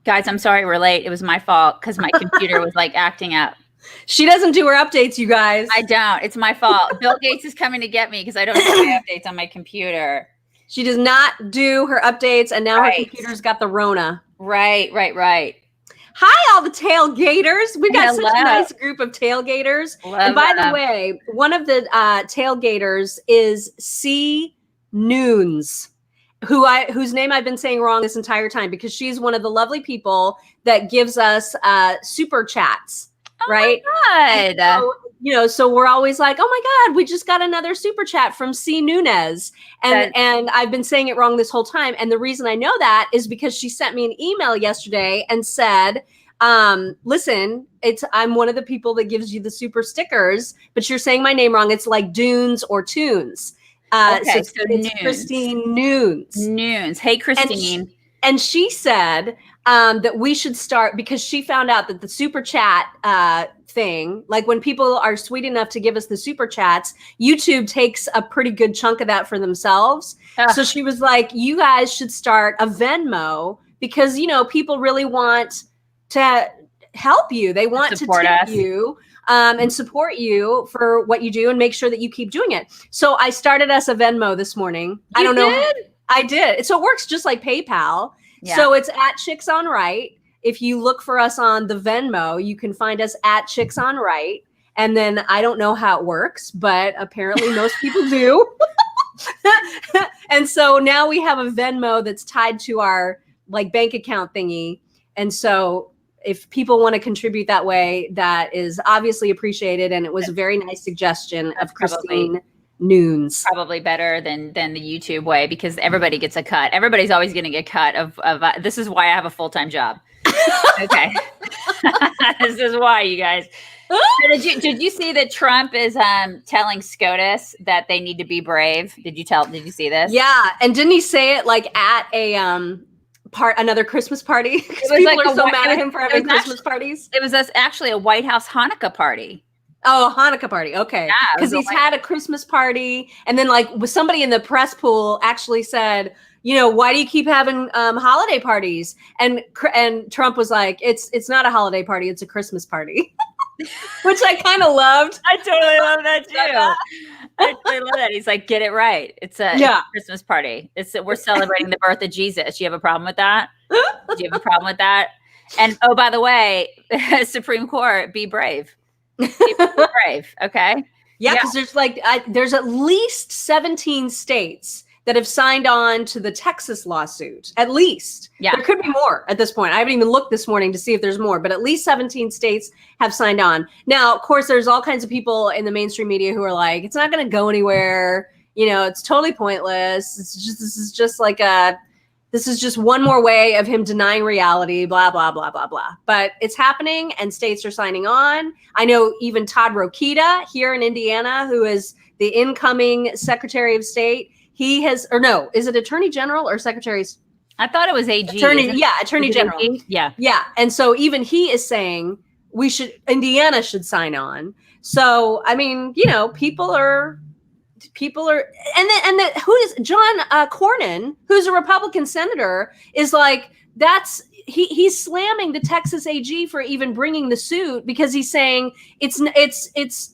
Guys, I'm sorry we're late. It was my fault because my computer was like acting up. She doesn't do her updates, you guys. I don't. It's my fault. Bill Gates is coming to get me because I don't do my updates on my computer. She does not do her updates, and now her computer's got the Rona. Right. Hi, all the tailgaters. We've got Hello. such a nice group of tailgaters. And by the way, one of the tailgaters is C. Noons, whose name I've been saying wrong this entire time because she's one of the lovely people that gives us super chats. Right? My God. So, so we're always like, oh my God, we just got another super chat from C. Nunez. And I've been saying it wrong this whole time. And the reason I know that is because she sent me an email yesterday and said, listen, I'm one of the people that gives you the super stickers, but you're saying my name wrong. It's like Dunes or Tunes. So it's Christine Noons. Hey, Christine. And she said that we should start because she found out that the super chat thing, like when people are sweet enough to give us the super chats, YouTube takes a pretty good chunk of that for themselves. So she was like, you guys should start a Venmo because, people really want to help you. They want to tip you and support you for what you do and make sure that you keep doing it. So I started us a Venmo this morning. I don't know. I did. So it works just like PayPal. Yeah. So it's at Chicks on Right. If you look for us on the Venmo, you can find us at Chicks on Right. And then I don't know how it works, but apparently most people do. And so now we have a Venmo that's tied to our bank account thingy. And so if people want to contribute that way, that is obviously appreciated. And it was a very nice suggestion of Christine Noons. Probably better than the YouTube way because everybody gets a cut. Everybody's always going to get cut of this is why I have a full-time job. Okay. This is why, you guys. Did you see that Trump is telling SCOTUS that they need to be brave? Did you see this? Yeah. And didn't he say it at a another Christmas party? Because people are so mad at him for having Christmas parties. It was actually a White House Hanukkah party. Oh, a Hanukkah party. Okay. Because he's had a Christmas party. And then somebody in the press pool actually said, why do you keep having holiday parties? And Trump was like, it's not a holiday party. It's a Christmas party, which I kind of loved. I totally love that too. I totally love that. He's like, get it right. It's a Christmas party. We're celebrating the birth of Jesus. You have a problem with that? Do you have a problem with that? And oh, by the way, Supreme Court, be brave. Be brave. Okay. Yeah. Because there's at least 17 states that have signed on to the Texas lawsuit. At least. Yeah. There could be more at this point. I haven't even looked this morning to see if there's more, but at least 17 states have signed on. Now, of course, there's all kinds of people in the mainstream media who are like, it's not going to go anywhere. It's totally pointless. This is just one more way of him denying reality, blah, blah, blah, blah, blah. But it's happening and states are signing on. I know even Todd Rokita here in Indiana, who is the incoming Secretary of State, he has, or no, is it Attorney General or Secretary? I thought it was AG. Attorney General. AG? Yeah. Yeah. And so even he is saying Indiana should sign on. So, I mean, people are, and who is John Cornyn, who's a Republican senator, is like, he's slamming the Texas AG for even bringing the suit because he's saying it's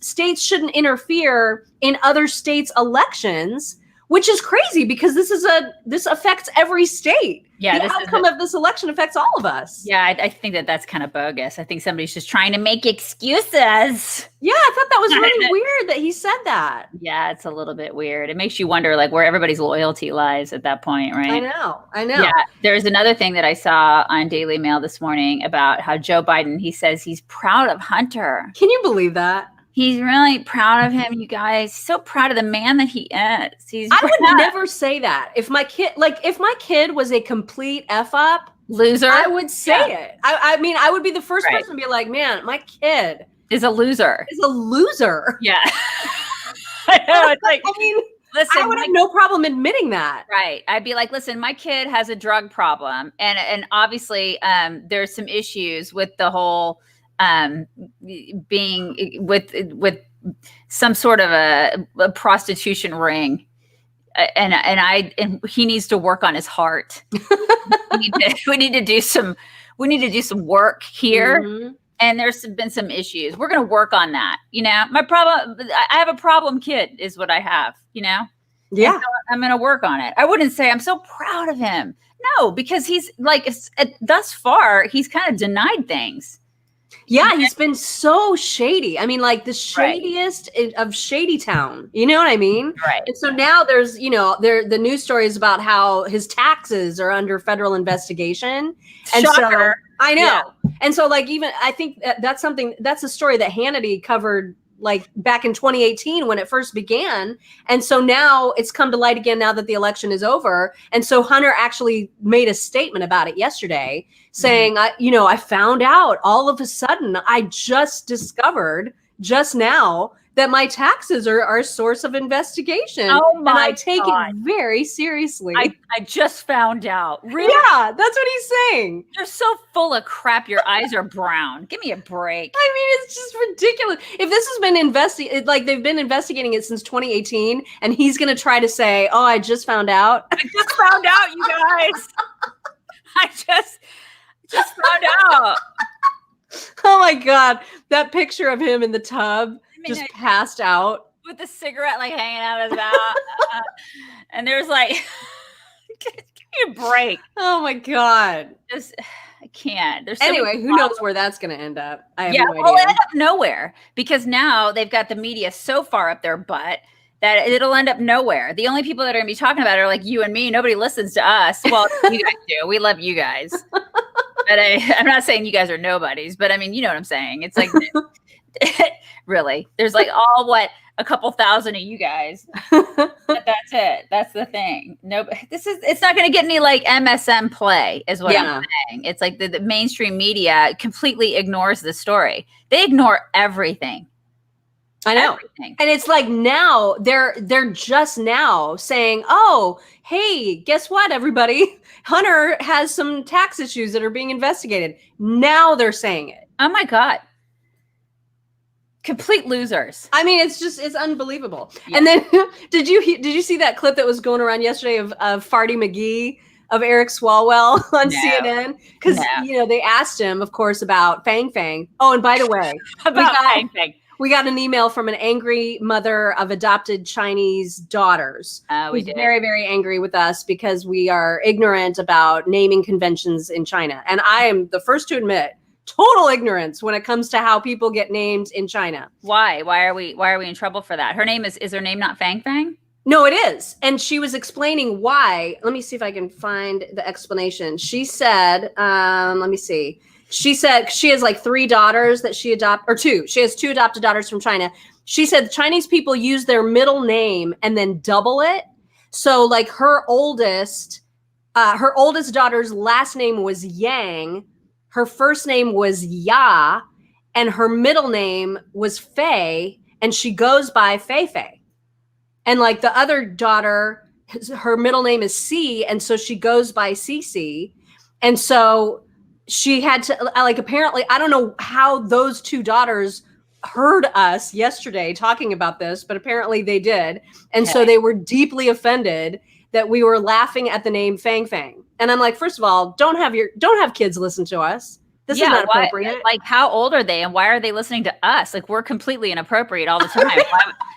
states shouldn't interfere in other states' elections, which is crazy because this affects every state. Yeah, the outcome of this election affects all of us. Yeah, I think that's kind of bogus. I think somebody's just trying to make excuses. Yeah, I thought that was really weird that he said that. Yeah, it's a little bit weird. It makes you wonder where everybody's loyalty lies at that point, right? I know. Yeah, there's another thing that I saw on Daily Mail this morning about how Joe Biden, he says he's proud of Hunter. Can you believe that? He's really proud of him, you guys. So proud of the man that he is. I would never say that. If my kid was a complete F up loser, I would say it. I mean, I would be the first person to be like, man, my kid is a loser. Yeah. I know. It's like, listen, I would have no problem admitting that. Right. I'd be like, listen, my kid has a drug problem. And obviously there's some issues with the whole being with some sort of a prostitution ring, and he needs to work on his heart. we need to do some we need to do some work here. Mhm. And there's been some issues. We're going to work on that. My problem, I have a problem kid is what I have, Yeah. So I'm going to work on it. I wouldn't say I'm so proud of him. No, because he's like, thus far, he's kind of denied things. Yeah, he's been so shady. I mean, like the shadiest of Shady Town. You know what I mean? Right. And so now there's, the news stories about how his taxes are under federal investigation. And Shocker. so I know. Yeah. And so like even I think that's a story that Hannity covered like back in 2018 when it first began. And so now it's come to light again now that the election is over. And so Hunter actually made a statement about it yesterday saying, I found out all of a sudden, I just discovered just now that my taxes are a source of investigation. Oh my and I take God. it very seriously. I just found out. Really? Yeah, that's what he's saying. You're so full of crap. Your eyes are brown. Give me a break. I mean, it's just ridiculous. If this has been investigated, like they've been investigating it since 2018, and he's going to try to say, "Oh, I just found out." I just found out, you guys. I just found out. Oh my God, that picture of him in the tub, just passed out with the cigarette like hanging out of his mouth, and there's like, give me a break. Oh my God. I can't. There's anyway, who knows where that's going to end up? I have no idea. Well, it'll end up nowhere because now they've got the media so far up their butt that it'll end up nowhere. The only people that are going to be talking about it are like you and me. Nobody listens to us. Well, you guys do. We love you guys. But I'm not saying you guys are nobodies, but I mean, you know what I'm saying. It's like, really, there's like a couple thousand of you guys. But that's it. That's the thing. No, it's not going to get any like MSM play is what I'm saying. It's like the mainstream media completely ignores the story. They ignore everything. I know. Everything. And it's like now they're just now saying, "Oh, hey, guess what, everybody? Hunter has some tax issues that are being investigated." Now they're saying it. Oh my God. Complete losers. I mean, it's unbelievable. Yeah. And then did you see that clip that was going around yesterday of Tootie McGee of Eric Swalwell on CNN? Because they asked him, of course, about Fang Fang. Oh, and by the way, Fang Fang. We got an email from an angry mother of adopted Chinese daughters. Who's very, very angry with us because we are ignorant about naming conventions in China. And I am the first to admit total ignorance when it comes to how people get named in China. Why? Why are we in trouble for that? Her name is her name not Fang Fang? No, it is. And she was explaining why. Let me see if I can find the explanation. She said, let me see. She said she has like 3 daughters that she or 2. She has 2 adopted daughters from China. She said Chinese people use their middle name and then double it. So like her oldest daughter's last name was Yang. Her first name was Ya, and her middle name was Fei, and she goes by Fei Fei. And like the other daughter, her middle name is C, and so she goes by Cece. And so she had to, like, apparently, I don't know how those 2 daughters heard us yesterday talking about this, but apparently they did. And so they were deeply offended that we were laughing at the name Fang Fang. And I'm like, first of all, don't have kids listen to us. This is not appropriate. Like, how old are they and why are they listening to us? Like, we're completely inappropriate all the time.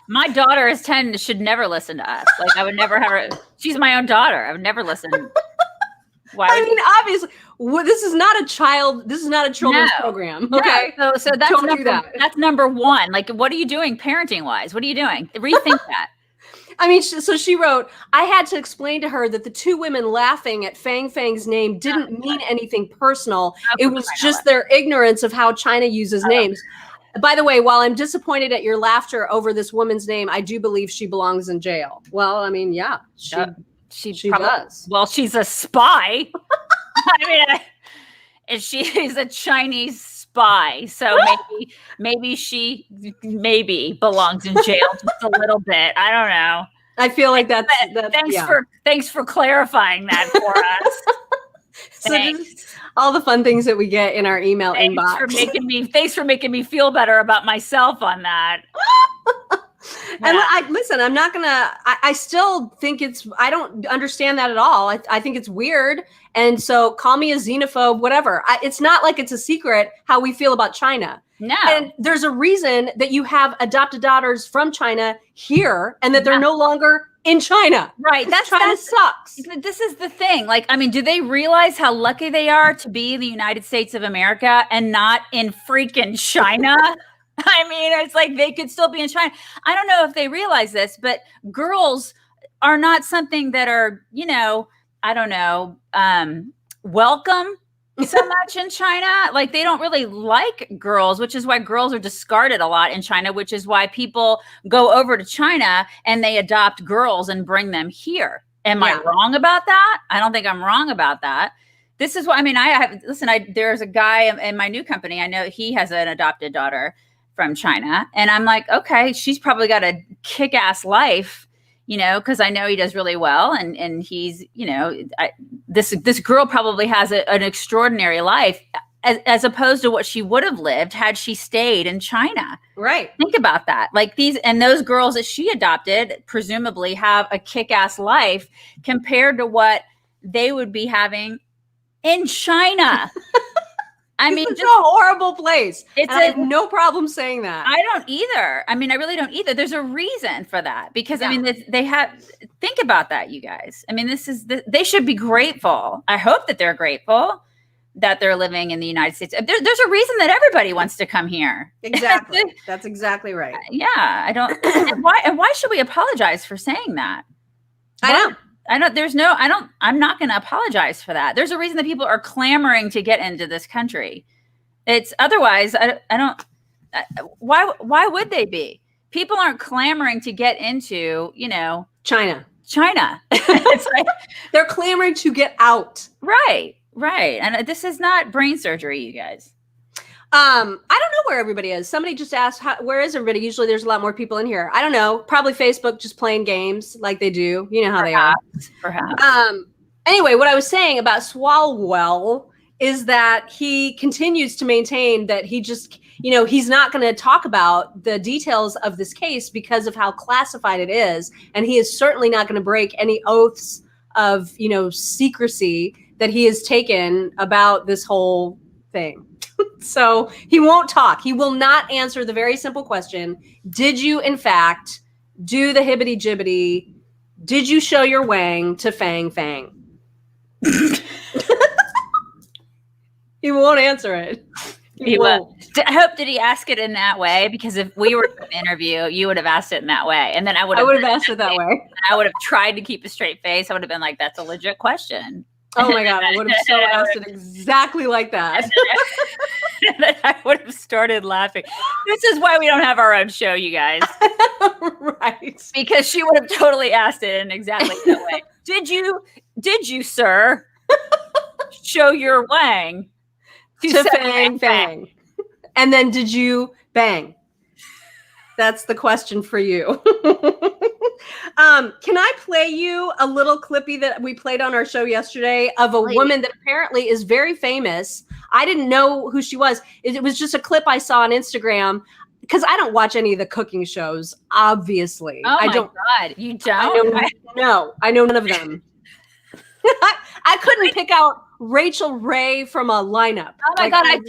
My daughter is 10, should never listen to us. Like, I would never have her. She's my own daughter. I would never listen. I mean, obviously, this is not a children's program. Okay. No. So that's number 1. Like, what are you doing parenting wise? What are you doing? Rethink that. I mean, so she wrote, I had to explain to her that the 2 women laughing at Fang Fang's name didn't mean anything personal. It was just their ignorance of how China uses names. By the way, while I'm disappointed at your laughter over this woman's name, I do believe she belongs in jail. Well, I mean, yeah, she does. Well, she's a spy. I mean, she's a Chinese spy. So maybe she belongs in jail just a little bit. I don't know. I feel like that's thanks for clarifying that for us. So all the fun things that we get in our email inbox. Thanks for making me feel better about myself on that. listen, I'm not gonna, I still think I don't understand that at all. I think it's weird. And so call me a xenophobe, whatever. It's not like it's a secret how we feel about China. No. And there's a reason that you have adopted daughters from China here and that they're no longer in China. Right. China sucks. This is the thing. Like, I mean, do they realize how lucky they are to be in the United States of America and not in freaking China? I mean, it's like they could still be in China. I don't know if they realize this, but girls are not something that are, I don't know, welcome so much in China. Like, they don't really like girls, which is why girls are discarded a lot in China, which is why people go over to China and they adopt girls and bring them here. Am I wrong about that? I don't think I'm wrong about that. This is what, I mean, there's a guy in my new company. I know he has an adopted daughter from China. And I'm like, okay, she's probably got a kick-ass life, because I know he does really well. And he's, this girl probably has an extraordinary life as opposed to what she would have lived had she stayed in China. Right. Think about that. Like those girls that she adopted presumably have a kick-ass life compared to what they would be having in China. I mean, it's a horrible place. I have no problem saying that. I don't either. I mean, I really don't either. There's a reason for that because I mean, think about that, you guys. I mean, they should be grateful. I hope that they're grateful that they're living in the United States. There's a reason that everybody wants to come here. Exactly. That's exactly right. Yeah. I don't. and why should we apologize for saying that? I'm not going to apologize for that. There's a reason that people are clamoring to get into this country. It's otherwise, why would they be? People aren't clamoring to get into, China. It's like, they're clamoring to get out. Right. And this is not brain surgery, you guys. I don't know where everybody is. Somebody just asked, where is everybody? Usually there's a lot more people in here. I don't know. Probably Facebook just playing games like they do. You know how they are. Perhaps. Anyway, what I was saying about Swalwell is that he continues to maintain that he just, he's not going to talk about the details of this case because of how classified it is. And he is certainly not going to break any oaths of, secrecy that he has taken about this whole thing. So he won't talk. He will not answer the very simple question. Did you, in fact, do the hibbity jibbity? Did you show your wang to Fang Fang? He won't answer it. He won't. I hope did he ask it in that way? Because if we were in an interview, you would have asked it in that way. And then I would have asked it that way. I would have tried to keep a straight face. I would have been like, that's a legit question. Oh my God, I would have so asked it exactly like that. And then I would have started laughing. This is why we don't have our own show, you guys. Right. Because she would have totally asked it in exactly that way. Did you, sir, show your wang to Fang Fang? And then did you bang? That's the question for you. Can I play you a little clippy that we played on our show yesterday of a woman that apparently is very famous? I didn't know who she was. It was just a clip I saw on Instagram because I don't watch any of the cooking shows, obviously. Oh my God, you don't? I know none of them. I couldn't pick out Rachel Ray from a lineup. Oh my God, I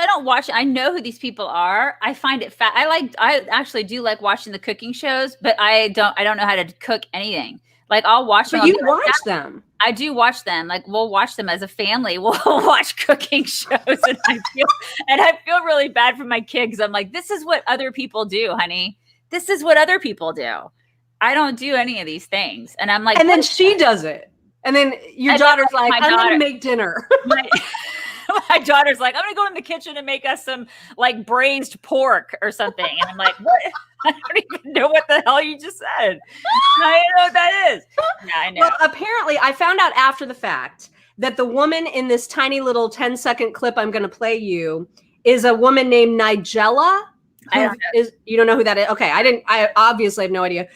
don't watch it. I know who these people are. I find it I actually do like watching the cooking shows, but I don't know how to cook anything. Like I'll watch them. But you watch them. I do watch them. Like we'll watch them as a family. We'll watch cooking shows and I feel really bad for my kids. I'm like, this is what other people do, honey. This is what other people do. I don't do any of these things. And I'm like, and then she does it. And then your daughter's like, I'm going to make dinner. My daughter's like, I'm going to go in the kitchen and make us some like braised pork or something. And I'm like, what? I don't even know what the hell you just said. I don't know what that is. Yeah, I know. Well, apparently I found out after the fact that the woman in this tiny little 10-second clip I'm going to play you is a woman named Nigella. You don't know who that is? Okay. I obviously have no idea.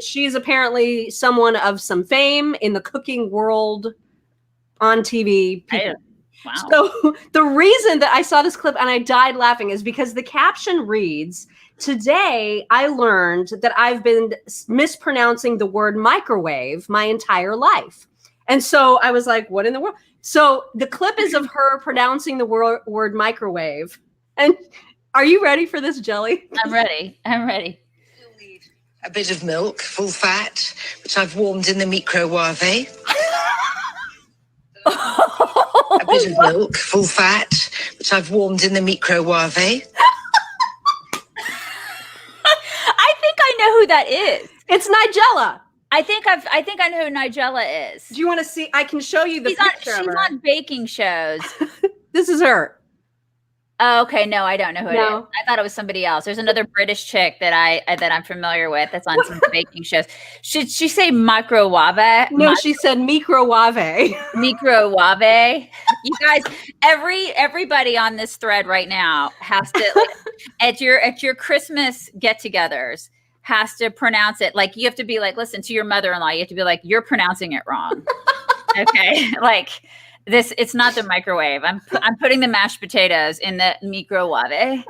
She's apparently someone of some fame in the cooking world on TV. Wow. So the reason that I saw this clip and I died laughing is because the caption reads, today I learned that I've been mispronouncing the word microwave my entire life. And so I was like, what in the world? So the clip is of her pronouncing the word microwave. And are you ready for this, Jelly? I'm ready. I'm ready. A bit of milk, full fat, which I've warmed in the microwave. A bit of milk, full fat, which I've warmed in the microwave. I think I know who that is. It's Nigella. I think I know who Nigella is. Do you want to see? I can show you the picture of her. She's on baking shows. This is her. Oh, okay. No, I don't know who it is. I thought it was somebody else. There's another British chick that I'm familiar with that's on some baking shows. Should she say microwave? No, she said microwave. Microwave. You guys, everybody on this thread right now has to at your Christmas get-togethers has to pronounce it. Like, you have to be like, listen to your mother-in-law. You have to be like, you're pronouncing it wrong. Okay, like. It's not the microwave. I'm putting the mashed potatoes in the microwave.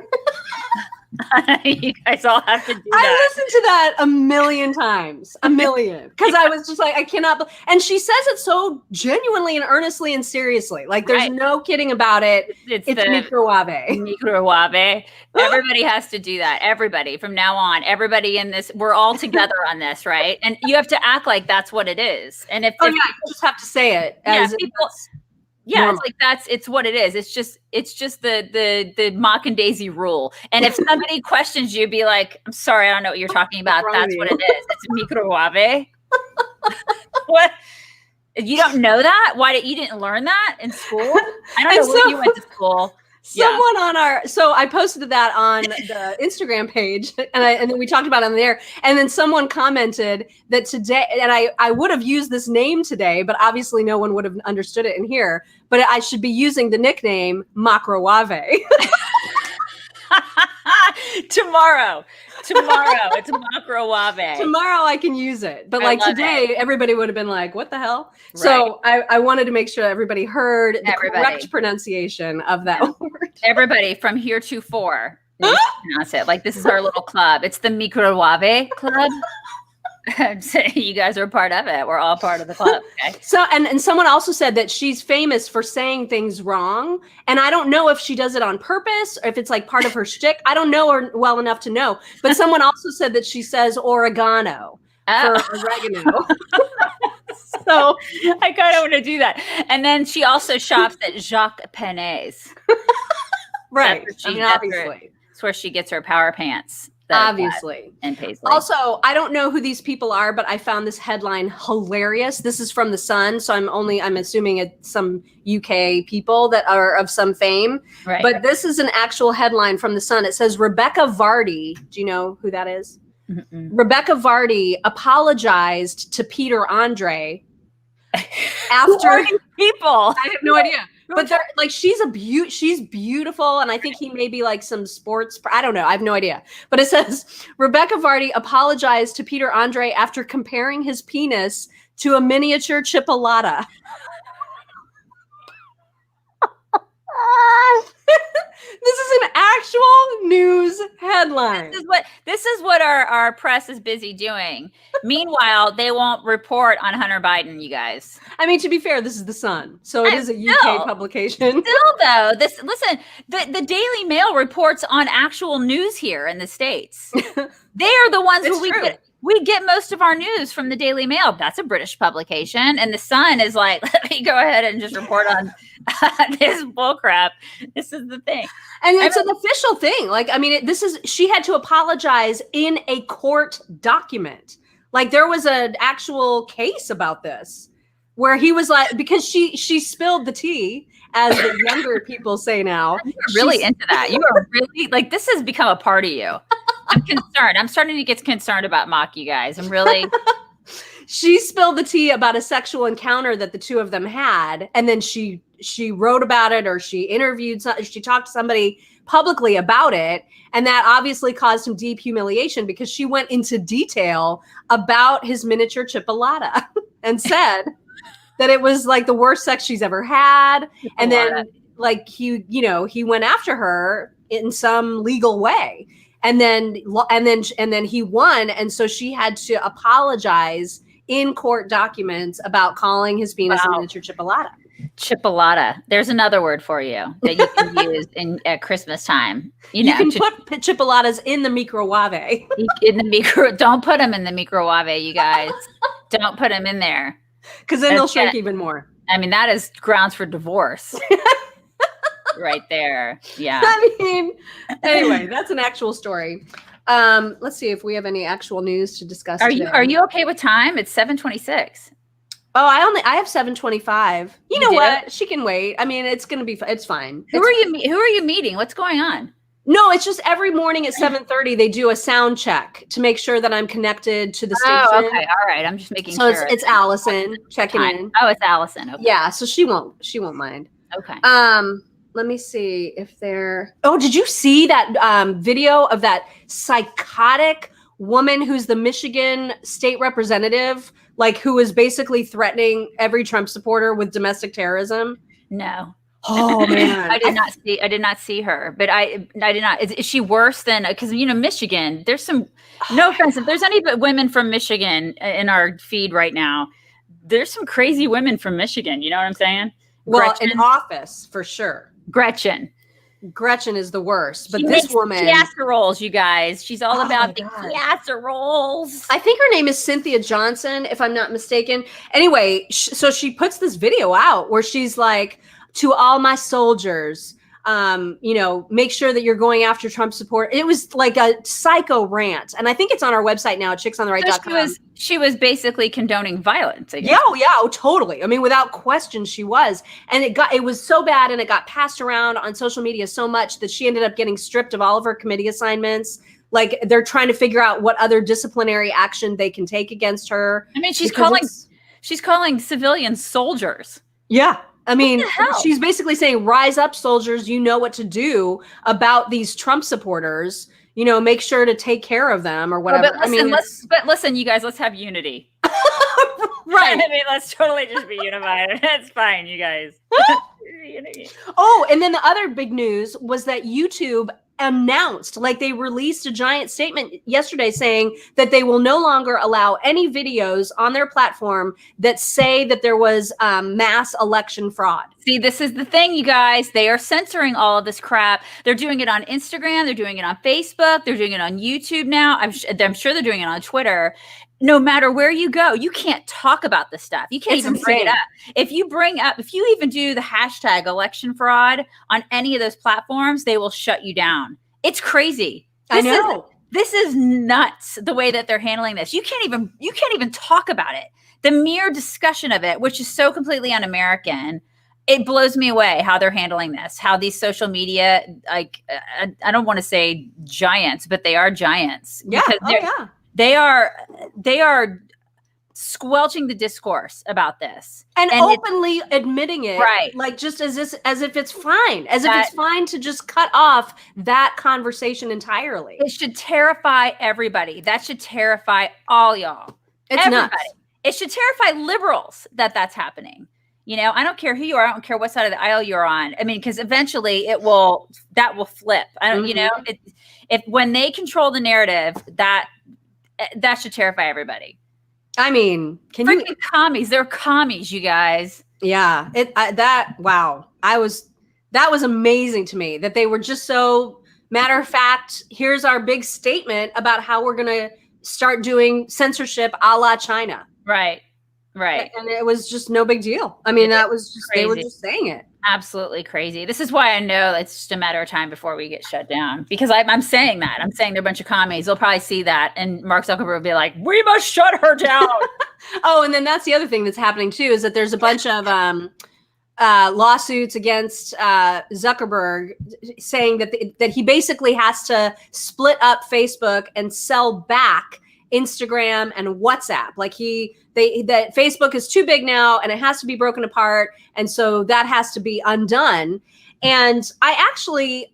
You guys all have to do that. I listened to that a million times, because I was just like, I cannot. And she says it so genuinely and earnestly and seriously. Like, there's no kidding about it. It's microwave. Microwave. Everybody has to do that. Everybody from now on. Everybody in this. We're all together on this, right? And you have to act like that's what it is. And if you just have to say it. As people. Yeah, it's like it's what it is. It's just the Mock and Daisy rule. And if somebody questions you, be like, I'm sorry, I don't know what you're talking about. That's what it is. It's microwave. What? You don't know that? You didn't learn that in school? I don't know where you went to school. Someone on so I posted that on the Instagram page, and then we talked about it on there, and then someone commented that today, and I would have used this name today, but obviously no one would have understood it in here, but I should be using the nickname Macrowave. Tomorrow, it's Macrowave. Tomorrow I can use it, but like today, everybody would have been like, "What the hell?" Right. So I wanted to make sure everybody heard the correct pronunciation of that word. Everybody from heretofore pronounce it like this is our little club. It's the Microwave Club. So you guys are part of it. We're all part of the club. Okay. So and someone also said that she's famous for saying things wrong, and I don't know if she does it on purpose or if it's like part of her shtick. I don't know her well enough to know. But someone also said that she says oregano for oregano. So I kind of want to do that. And then she also shops at Jacques Penney's. Right. Obviously, it's where she gets her power pants. Obviously. And Paisley. Also, I don't know who these people are, but I found this headline hilarious. This is from The Sun, so I'm assuming it's some UK people that are of some fame. Right. But this is an actual headline from The Sun. It says Rebecca Vardy. Do you know who that is? Mm-mm. Rebecca Vardy apologized to Peter Andre after people. I have no idea. But they're like, she's beautiful, and I think he may be like some sports. I don't know. I have no idea. But it says Rebecca Vardy apologized to Peter Andre after comparing his penis to a miniature chipolata. This is an actual news headline. This is what our press is busy doing. Meanwhile, they won't report on Hunter Biden, you guys. I mean, to be fair, this is The Sun, so it is a UK publication. Still, though, the Daily Mail reports on actual news here in the States. They are the ones who we get most of our news from the Daily Mail. That's a British publication. And The Sun is like, let me go ahead and just report on this bullcrap. This is the thing. And it's an official thing. Like, I mean, she had to apologize in a court document. Like, there was an actual case about this where he was like, because she spilled the tea, as the younger people say now. You're really into that. You are really, like, this has become a part of you. I'm concerned. I'm starting to get concerned about Mock, you guys. I'm really. She spilled the tea about a sexual encounter that the two of them had, and then she wrote about it, or she talked to somebody publicly about it, and that obviously caused him deep humiliation because she went into detail about his miniature chipolata and said that it was like the worst sex she's ever had, and then like he went after her in some legal way. and then he won, and so she had to apologize in court documents about calling his penis a miniature chipolata. Chipolata. There's another word for you that you can use at Christmas time. You can put chipolatas in the microwave. Don't put them in the microwave, you guys. Don't put them in there, because then they'll shrink even more. I mean, that is grounds for divorce. Right there. Yeah. I mean, anyway, that's an actual story. Let's see if we have any actual news to discuss. Are you okay with time? It's 7:26. Oh, I have 7:25. You know what? She can wait. I mean, it's fine. Who are you meeting? What's going on? No, it's just every morning at 7:30 they do a sound check to make sure that I'm connected to the station. Oh, okay. All right. I'm just making sure. So it's Allison checking in. Oh, it's Allison. Okay. Yeah, so she won't mind. Okay. Let me see if they're. Oh, did you see that video of that psychotic woman who's the Michigan state representative, like who is basically threatening every Trump supporter with domestic terrorism? No. Oh man, I did not see her, but I did not. Is she worse than, because Michigan? There's some. No offense, if there's any women from Michigan in our feed right now, there's some crazy women from Michigan. You know what I'm saying? Well, in office for sure. Gretchen is the worst, but this woman casseroles, you guys. She's all about the casseroles. I think her name is Cynthia Johnson, if I'm not mistaken. Anyway, so she puts this video out where she's like, to all my soldiers, make sure that you're going after Trump support. It was like a psycho rant. And I think it's on our website now, chicksontheright.com. So she was basically condoning violence. Yeah, totally. I mean, without question, she was. And it was so bad, and it got passed around on social media so much that she ended up getting stripped of all of her committee assignments. Like, they're trying to figure out what other disciplinary action they can take against her. I mean, she's calling civilians soldiers. Yeah. I mean, she's basically saying, rise up, soldiers. You know what to do about these Trump supporters. Make sure to take care of them or whatever. But listen, you guys, let's have unity. Right. I mean, let's totally just be unified. That's fine, you guys. Oh, and then the other big news was that YouTube announced, like they released a giant statement yesterday saying that they will no longer allow any videos on their platform that say that there was mass election fraud. See, this is the thing, you guys. They are censoring all of this crap. They're doing it on Instagram. They're doing it on Facebook. They're doing it on YouTube now. I'm sure they're doing it on Twitter. No matter where you go, you can't talk about this stuff. You can't even bring it up. If you even do the hashtag election fraud on any of those platforms, they will shut you down. It's crazy. I know. This is nuts, the way that they're handling this. You can't even talk about it. The mere discussion of it, which is so completely un-American, it blows me away how they're handling this, how these social media, like, I don't want to say giants, but they are giants. Yeah. They are squelching the discourse about this and openly admitting it, right? Like, just as if it's fine, if it's fine to just cut off that conversation entirely. It should terrify everybody. That should terrify all y'all. It's nuts. It should terrify liberals that's happening. I don't care who you are. I don't care what side of the aisle you're on. I mean, because eventually that will flip. I don't, if when they control the narrative, that should terrify everybody. I mean, commies? They're commies, you guys. Yeah, that was amazing to me that they were just so matter of fact. Here's our big statement about how we're going to start doing censorship a la China. Right. And it was just no big deal. I mean, that was just crazy. They were just saying it. Absolutely crazy. This is why I know it's just a matter of time before we get shut down, because I'm saying that. I'm saying they're a bunch of commies. They'll probably see that, and Mark Zuckerberg will be like, we must shut her down. Oh, and then that's the other thing that's happening too, is that there's a bunch of lawsuits against Zuckerberg saying that he basically has to split up Facebook and sell back Instagram and WhatsApp. Like that Facebook is too big now and it has to be broken apart. And so that has to be undone. And I actually,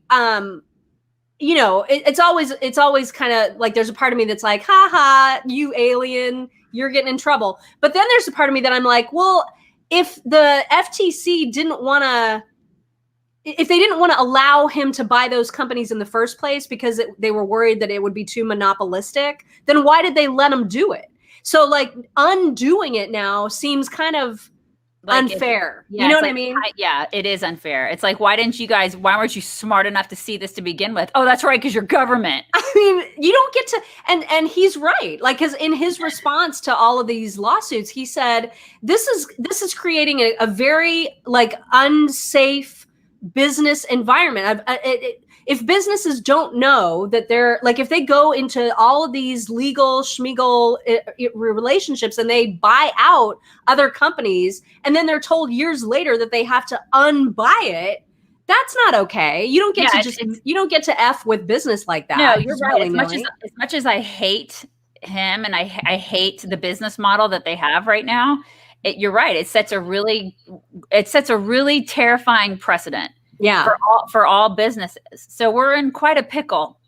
it's always kind of like, there's a part of me that's like, ha, you alien, you're getting in trouble. But then there's a part of me that I'm like, well, if the FTC didn't want to, if they didn't want to allow him to buy those companies in the first place because they were worried that it would be too monopolistic, then why did they let him do it? So like undoing it now seems kind of Like unfair. Yeah, you know what like, I mean? Yeah, it is unfair. It's like, why weren't you smart enough to see this to begin with? Oh, that's right, because you're government. I mean, you don't get to, and he's right. Like, because in his response to all of these lawsuits, he said, this is creating a very like unsafe business environment. If businesses don't know that they're like, if they go into all of these legal schmiegel relationships and they buy out other companies, and then they're told years later that they have to unbuy it, that's not okay. You don't get you don't get to F with business like that. No, you're right. As much as I hate him and I hate the business model that they have right now, you're right. It sets a really terrifying precedent. Yeah. For all businesses. So we're in quite a pickle.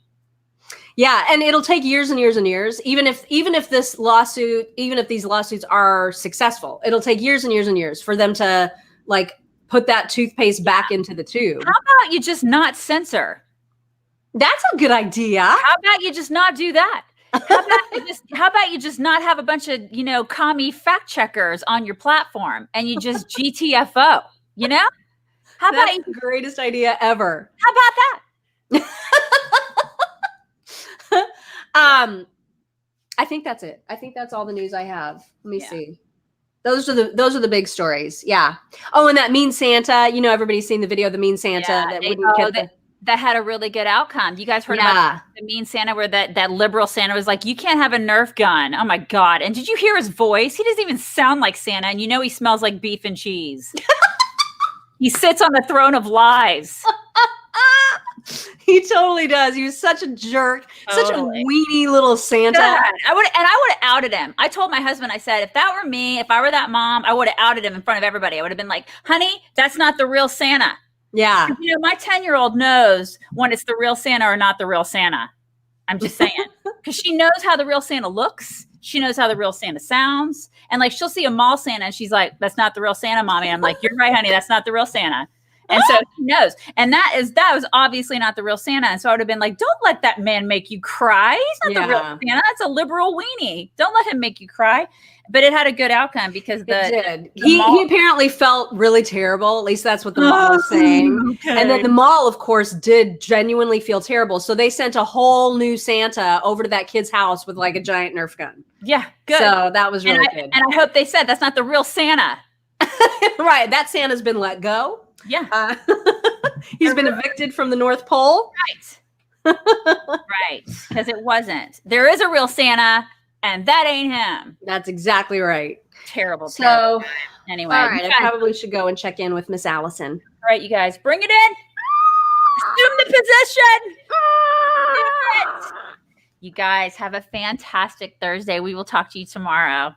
Yeah, and it'll take years and years and years. Even if these lawsuits are successful, it'll take years and years and years for them to like put that toothpaste back into the tube. How about you just not censor? That's a good idea. How about you just not do that? How about you just not have a bunch of, commie fact checkers on your platform and you just GTFO, How about That's the greatest idea ever. How about that? I think that's it. I think that's all the news I have. Let me see. Those are the big stories. Yeah. Oh, and that mean Santa. Everybody's seen the video of the mean Santa that had a really good outcome. You guys heard about the mean Santa where that liberal Santa was like, you can't have a Nerf gun. Oh my God. And did you hear his voice? He doesn't even sound like Santa. And he smells like beef and cheese. He sits on the throne of lies. He totally does. He was such a jerk, such a weenie little Santa. God. I would have outed him. I told my husband, I said, if that were me, if I were that mom, I would have outed him in front of everybody. I would have been like, honey, that's not the real Santa. Yeah. My 10-year-old knows when it's the real Santa or not the real Santa. I'm just saying. Because she knows how the real Santa looks. She knows how the real Santa sounds. And like, she'll see a mall Santa and she's like, that's not the real Santa, Mommy. I'm like, you're right, honey. That's not the real Santa. And so she knows. And that was obviously not the real Santa. And so I would have been like, don't let that man make you cry. He's not the real Santa. That's a liberal weenie. Don't let him make you cry. But it had a good outcome because he apparently felt really terrible. At least that's what the mall was saying. Okay. And then the mall, of course, did genuinely feel terrible. So they sent a whole new Santa over to that kid's house with like a giant Nerf gun. Yeah, good. So that was really good. And I hope they said that's not the real Santa. Right. That Santa's been let go. Yeah. He's been evicted from the North Pole. Right. Right. Because it wasn't. There is a real Santa. And that ain't him. That's exactly right. Terrible. So, anyway. All right. I probably should go and check in with Miss Allison. All right, you guys. Bring it in. Assume the position. You guys have a fantastic Thursday. We will talk to you tomorrow.